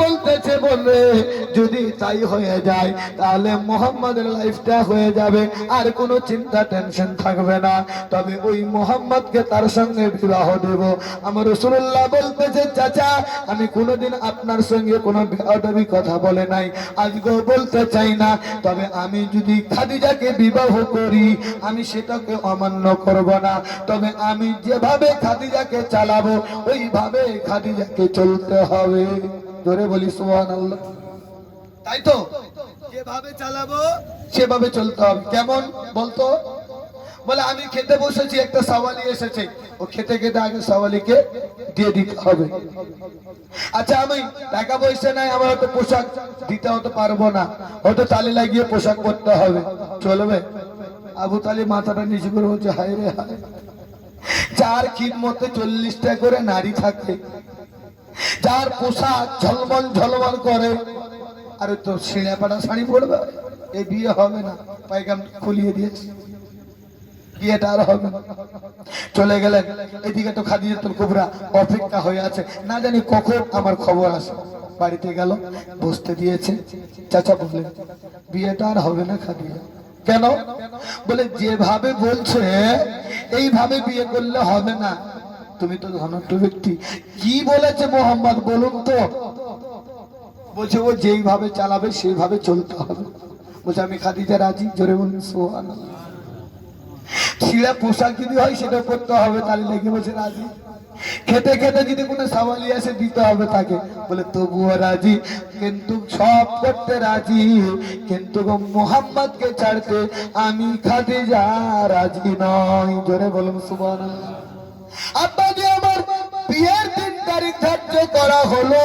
বলতেছে বলে যদি তাই হয়ে যায় তাহলে মোহাম্মদের লাইফটা হয়ে যাবে, আর কোনো চিন্তা টেনশন থাকবে না। তবে ওই মোহাম্মদকে তার সঙ্গে বিবাহ দেব। আমার রাসূলুল্লাহ বলতেছে চাচা আমি কোনোদিন আপনার সঙ্গে কোনো বেয়াদবি কথা বলে নাই, আজকেও বলতে চাই না। তবে আমি যদি খাদিজাকে বিবাহ করি আমি সেটাকে অমান্য করব না। তবে আমি যেভাবে খাদিজাকে চালাবো ওইভাবে খাদিজাকে চলতে হবে। ধরে বলি সুবহানাল্লাহ। তাই তো, যেভাবে চালাবো সেভাবে চলতে হবে। কেমন বলতো? বলে আমি খেতে বসেছি, একটা সাওয়ালি এসেছে, ও খেতে খেতে আগে সাওয়ালিকে দিয়ে দিতে হবে। আচ্ছা আমি টাকা পয়সা নাই, আমার হয়তো পোশাক দিতে হতে পারবো না, হয়তো তালি লাগিয়ে পোশাক পরতে হবে, চলবে? আবু তালিব মাথাটা নিচু করে বলছে হায় রে হায়, যার খিদমতে 40টা করে নারী থাকে, যার পোশাক ঝলমল ঝলমল করে, আরে তো ছিঁড়ে পাড়া শাড়ি পরবে, এই বিয়ে হবে না। পায়গাম খুলিয়ে দিয়েছে, বিয়েটা আর হবে না। চলে গেলেন। এদিকে তো খাদিজাতুল কুবরা অপেক্ষা হয়ে আছে, না জানি কখন আমার খবর আসে। বাড়িতে গেল, বসতে দিয়েছে। চাচা বললেন বিয়েটা আর হবে না খাদিজা। কেন? বলে যেভাবে বলছে এইভাবে বিয়ে করলে হবে না। তুমি তো ধনাঢ্য ব্যক্তি, কি বলেছে মোহাম্মদ বলুন তো? বলছে ও যেইভাবে চালাবে সেইভাবে চলতে হবে। বলছে আমি খাদিজা রাজি। জোরে বলুন সুবহানাল্লাহ। ছিঁড়া পোশাক যদি হয় সেটা করতে হবে, তাহলে লেগে বসে রাজি। খেতে খেতে যদি কোনো সাওয়ালি আসে দিতে হবে তাকে, বলে তবুও রাজি, কিন্তু সব করতে রাজি, কিন্তু মোহাম্মদকে ছাড়তে আমি খাদিজা রাজি নই। জোরে বলুন সুবহানাল্লাহ। আব্বা যে আমার বিয়ের 3 তারিখ ধার্য করা হলো,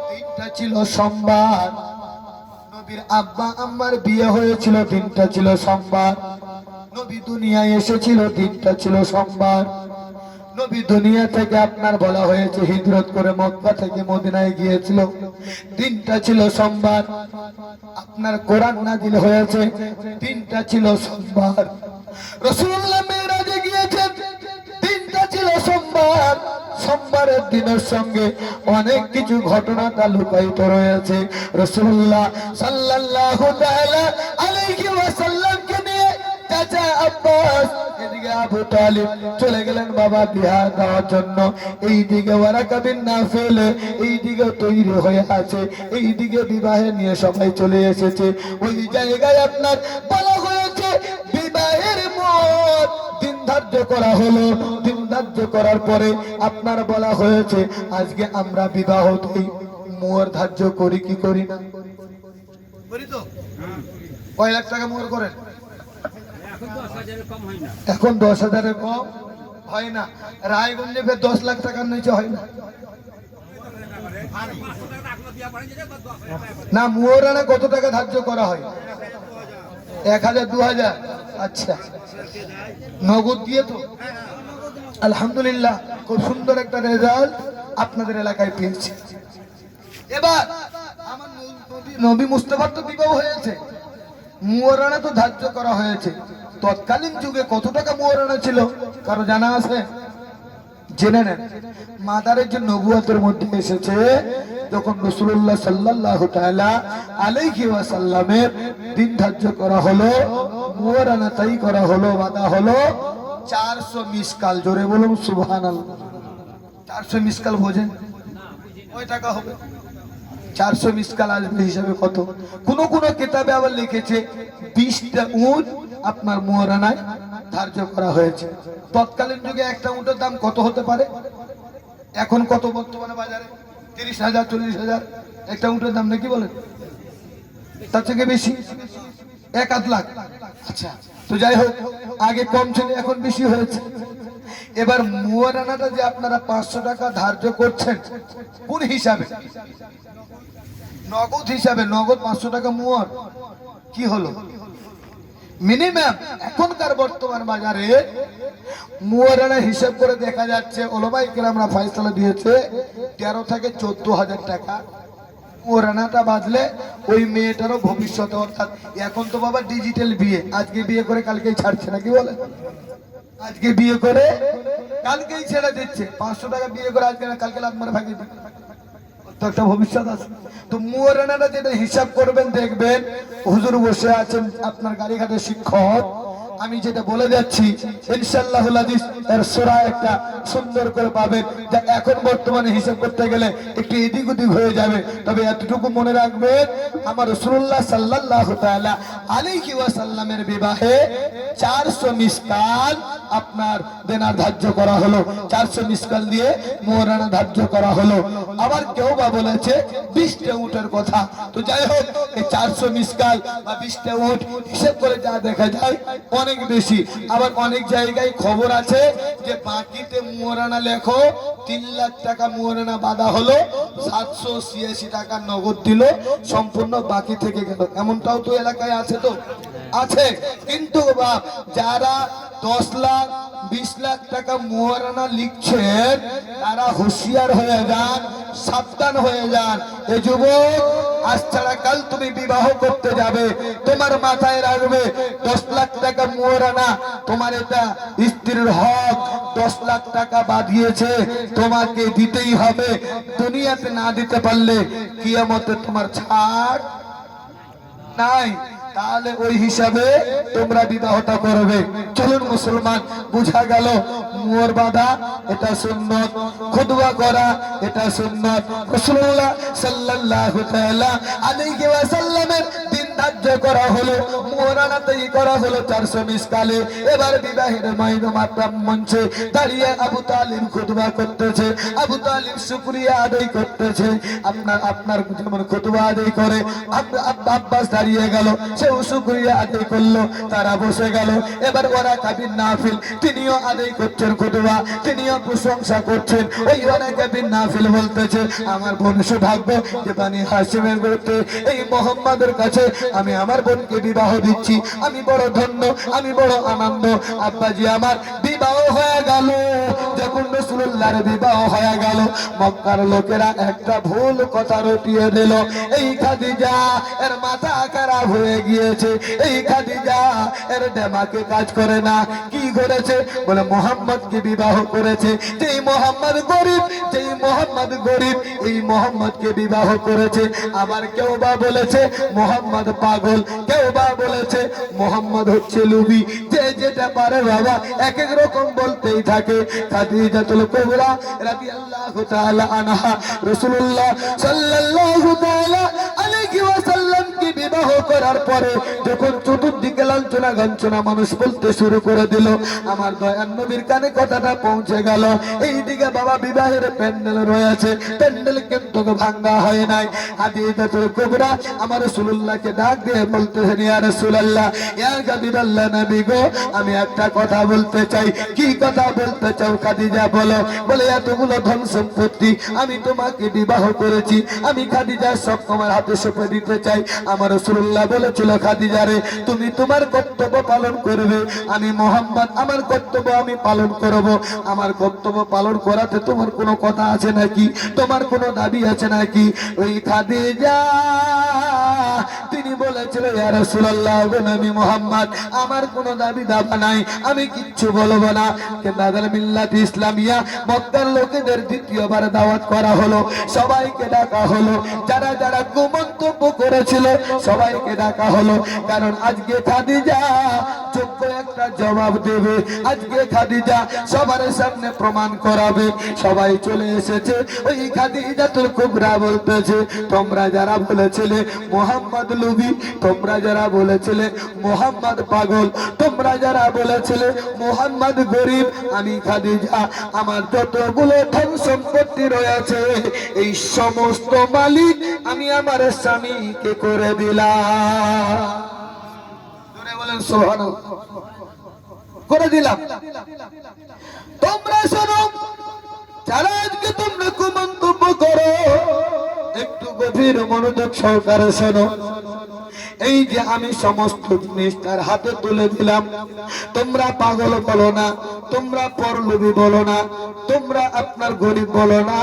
দিনটা ছিল সোমবার। নবীর আব্বা আম্মার বিয়ে হয়েছিল, দিনটা ছিল সোমবার। নবী দুনিয়ায় এসেছিল, দিনটা ছিল সোমবার। নবী দুনিয়া থেকে আপনার বলা হয়েছে হিজরত করে মক্কা থেকে মদিনায় গিয়েছিল, দিনটা ছিল সোমবার। আপনার কোরআন নাযিল হয়েছে, দিনটা ছিল সোমবার। রাসূলুল্লাহ মিরাজে গিয়েছেন, দিনটা ছিল সোমবার। সোমবারের দিনের সঙ্গে অনেক কিছু ঘটনা লুকায়িত রয়েছে। রাসূলুল্লাহ সাল্লাল্লাহু তাআলা আলাইহি ওয়াসাল্লামকে নিয়ে চাচা আব্বাস এদিকে আবু তালিব চলে গেলেন বাবা বিয়া দেওয়ার জন্য। এইদিকে ওয়ারাকা বিন নাফিল এইদিকে তৈরি হয়ে আছে, এইদিকে বিবাহে নিয়ে সবাই চলে এসেছে। ওই জায়গায় আপনার বলা হয়েছে বিবাহের মোট দিন ধার্য করা হলো। দিন ধার্য করার পরে আপনার বলা হয়েছে আজকে আমরা বিবাহ দেই, মোহর ধার্য করি কি করি না? করি তো। কয় লাখ টাকা মোহর করেন? এখন 10,000-এর কম হয় না। রায়গঞ্জে 10 লাখ টাকার নিচে হয় না। না মোহরানা কত টাকা ধার্য করা হয়? 1,000 2,000? আচ্ছা, নগদ দিয়ে তো আলহামদুলিল্লাহ খুব সুন্দর একটা রেজাল্ট আপনাদের এলাকায় পেয়েছি। এবার আমার নবী মুস্তাফার তো বিবাহ হয়েছে, মোহরানা তো ধার্য করা হয়েছে। তৎকালীন যুগে কত টাকা মোহরানা ছিল কারো জানা আছে? জেনে নেন। মাদারের যে নবুয়তের মধ্যে এসেছে, যখন রাসূলুল্লাহ সাল্লাল্লাহু তাআলা আলাইহি ওয়াসাল্লামের দিন ধার্য করা হলো, মোহরানা তাই করা হলো, বাঁধা হলো 400 মিসকাল। জোরে বলুন সুবহানাল্লাহ। 400 মিসকাল বোঝেন? কয় টাকা হবে? 400 মিসকাল আসবে হিসাবে কত? কোন কোন কিতাবে আবার লিখেছে 20টা উট আপনার মোহরানায় ধার্য করা হয়েছে। তৎকালীন যুগে একটা উটের দাম কত হতে পারে? এখন কত বর্তমানে বাজারে? 30,000 40,000 একটা উটের দাম, নাকি বলেন? তার থেকে বেশি, 1-8 লাখ। আচ্ছা, তো যাই হোক, আগে কম ছিল এখন বেশি হয়েছে। এবার মোহরানাটা যে আপনারা 500 টাকা ধার্য করছেন কোন হিসাবে? নগদ হিসাবে। নগদ 500 টাকা মোহর কি হলো? মিনিমাম এখনকার বর্তমান বাজারে মোহরানা হিসাব করে দেখা যাচ্ছে ওলামায়ে কেরামরা ফয়সালা দিয়েছে 13 থেকে 14,000 টাকা মোহরানাটা বাঁধলে ওই মেয়েটারও ভবিষ্যতে, অর্থাৎ এখন তো বাবা ডিজিটাল বিয়ে, আজকে বিয়ে করে কালকেই ছাড়ছে, নাকি বলে? আজকে বিয়ে করে কালকেই ছেড়ে দিচ্ছে। 500 টাকা বিয়ে করে আজকে না কালকে লাখ মারে ভাগিয়ে দিচ্ছে। তো একটা ভবিষ্যৎ আছে। তো মুয়ারানাটা যেটা হিসাব করবেন দেখবেন হুজুর বসে আছেন আপনার গাড়িঘাটের শিক্ষক, আমি যেটা বলে যাচ্ছি ইনশাআল্লাহুল হাদিস এর সূরা একটা সুন্দর করে পাবেন, যা এখন বর্তমানে হিসাব করতে গেলে একটু এদিক ওদিক হয়ে যাবে। তবে এতটুকু মনে রাখবেন, আমার রাসূলুল্লাহ সাল্লাল্লাহু তাআলা আলাইহি ওয়াসাল্লামের বিবাহে 400 মিসকাল আপনার দেনার ধার্য করা হলো, 400 মিসকাল দিয়ে মুয়ারানা ধার্য করা হলো। আবার কেউ বা বলেছে 20টা উটের কথা। তো যাই হোক, এই 400 মিসকাল বা 20টা উট হিসাব করে যা দেখা যায় অনেক বেশি। আবার অনেক জায়গায় খবর আছে যে বাকিতে মুয়ারানা লেখো 3 লাখ টাকা মুয়ারানা বাঁধা হলো, 786 টাকা নগদ দিল, সম্পূর্ণ বাকি থেকে গেল। এমনটাও তো এলাকায় আছে, তো আছে। কিন্তু যারা 10 লাখ 20 লাখ টাকা মুয়ারানা লিখছেন তারা হুঁশিয়ার হয়ে যান, সাবধান হয়ে যান। এ যুবক, আজ ছাড়া কাল তুমি বিবাহ করতে যাবে, তোমার মাথায় রাখবে 10 লাখ টাকা মুয়ারানা, তোমার এটা স্ত্রীর হক, 10 লাখ টাকা বাঁধিয়েছে, তোমাকে দিতেই হবে। দুনিয়াতে না দিতে পারলে কিয়ামতে তোমার ছাড় নাই। তাহলে ওই হিসাবে তোমরা বিবাহটা করবে। চলুন মুসলমান, বুঝা গেল মুহর বাঁধা এটা সুন্নত, খুতবা করা এটা সুন্নত। রাসূলুল্লাহ সাল্লাল্লাহু তাআলা আলাইহি ওয়াসাল্লামের দিন ধার্য করা হলো, মুহরানাতেই করা হলো 400 মিসকালে। এবার বিবাহের মাইনমাতা মঞ্চে দাঁড়িয়ে আবু তালিব খুতবা করতেছে, আবু তালিব শুকরিয়া আদায় করতেছে। আপনার যেমন খুতবা আদায় করে আব্বাস দাঁড়িয়ে গেল, সেও শুকরিয়া আদায় করলো, তারা বসে গেল। এবার ওরা কাবিন নাফিল তিনিও আদায় করছেন খুতবা, তিনিও প্রশংসা করছেন। ওই ওরা কাবিন নাফিল বলতেছে, আমার বোন সৌভাগ্য যে বানি হাশিমের গোত্রে এই মুহাম্মাদের কাছে আমি আমার বোনকে বিবাহ দিচ্ছি, আমি বড় ধন্য, আমি বড় আনন্দ। আব্বাজি আমার বিবাহ হয়ে গেল। যখন রাসূলুল্লাহর বিবাহ হয়ে গেল, মক্কার লোকেরা একটা ভুল কথা রটিয়ে দিল, এই খাদিজা এর মাথা খারাপ হয়ে গিয়েছে, এই খাদিজা এর দেমাকে কাজ করে না। কি করেছে? বলে মুহাম্মদকে বিবাহ করেছে। যেই মুহাম্মদ গরিব, যেই মুহাম্মদ গরিব, এই মুহাম্মদকে বিবাহ করেছে। আবার কেউ বা বলেছে মুহাম্মদ পাগল, কেউ বা বলেছে মুহাম্মদ হচ্ছে লুবি। যে যেটা পারে বাবা এক এক রকম বলতেই থাকে। খাদিজাতুল কুবরা রাদিয়াল্লাহু তাআলা আনহা রাসূলুল্লাহ সাল্লাল্লাহু তাআলা আলাইহি ওয়াসাল্লাম কি বিবাহ করার পরে যখন চতুর্দিকে লাঞ্ছনা গাঞ্ছনা মানুষ বলতে শুরু করে দিল, আমার দয়ার নবীর কানে কথাটা পৌঁছে গেল। এইদিকে বাবা বিবাহের প্যান্ডেল রয়েছে, প্যান্ডেল কিন্তু ভাঙ্গা হয় নাই। খাদিজাতুল কুবরা আমার রাসূলুল্লাহকে ডাক দিয়ে বলতেছেন, ইয়া রাসূলুল্লাহ, ইয়া হাবিবাল্লাহ, নবী গো, আমি একটা কথা বলতে চাই। কি কথা বলতে চাও খাদিজা? বলো। বলে এতগুলো ধন সম্পত্তি আমি তোমাকে বিবাহ করেছি, আমি খাদিজা সব তোমার হাতে সঁপে দিতে চাই। আমার রাসূলুল্লাহ বলেছিল, খাদিজা রে, তুমি তোমার কর্তব্য পালন করবে, আমি মুহাম্মদ আমার কর্তব্য আমি পালন করব। আমার কর্তব্য পালন করাতে তোমার কোনো কথা আছে নাকি? তোমার কোনো দাবি আছে নাকি? ওই খাদিজা তিনি বলেছিল, ইয়া রাসূলুল্লাহ, নবী মুহাম্মদ, আমার কোনো দাবি দাবা নাই, আমি কিচ্ছু বলবো না। কেদার মিল্লাত ইসলামিয়া মক্কার লোকেদের দ্বিতীয়বার দাওয়াত করা হলো, সবাইকে ডাকা হলো। যারা যারা কুমন্তব্য করেছিল সবাইকে ডাকা হলো, কারণ আজকে খাদিজা যোগ্য একটা জবাব দেবে। আজকে খাদিজা সবার সামনে প্রমাণ করাবে। সবাই চলে এসেছে। ওই খাদিজাতুল কুবরা বলতেছে, তোমরা যারা বলেছিলে মুহাম্মদ লুবি, তোমরা যারা বলেছিলে মুহাম্মদ পাগল, তোমরা যারা বলেছিলে মুহাম্মদ গরিব, আমি খাদিজা আমার যতগুলো ধন সম্পত্তি রয়েছে এই সমস্ত মালিক আমি আমার স্বামীকে করে দিলাম। জোরে বলেন সুবহানাল্লাহ। করে দিলাম। তোমরা শোনো, যারা আজকে তোমরা কুমন্তব্য করো, একটু গভীর মনোযোগ সহকারে শোনো। এই যে আমি সমস্ত জিনিস তার হাতে তুলে দিলাম, তোমরা পাগল বলো না, তোমরা পরলোভী বলো না, তোমরা আপনার গরিব বলো না।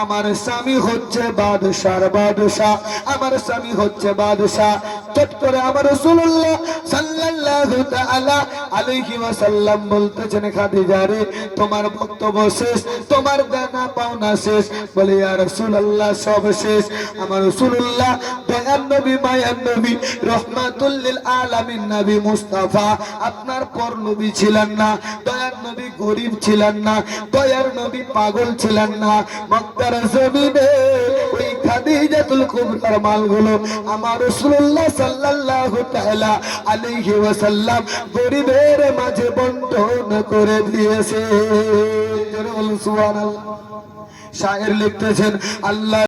আমার স্বামী হচ্ছে বাদশার বাদশাহ, আমার স্বামী হচ্ছে বাদশাহ। চট করে আমার রাসূলুল্লাহ সাল্লাল্লাহু তাআলা আলাইহি ওয়াসাল্লাম বলতেছেন, খাদিজা রে তোমার বক্তব্য শেষ, তোমার দেনা পাওনা শেষ। বলে ইয়া রাসূলুল্লাহ সব শেষ। আমার রাসূলুল্লাহ দয়ার নবী, মায়ার নবী, রহমাতুল লিল আলামিন নবী মুস্তাফা, আপনার পর নবী ছিলেন না। দয়ার নবী গরীব ছিলেন না, দয়ার নবী পাগল ছিলেন না। মক্কার জমিনে ওই খাদিজাতুল কুবরার মালগুলো আমার রাসূলুল্লাহ সাল্লাল্লাহু তাআলা আলাইহি ওয়াসাল্লাম গরীবের মাঝে বন্টন করে দিয়েছে। জোরে বলুন সুবহানাল্লাহ। শায়ের লিখতেছেন, আল্লাহ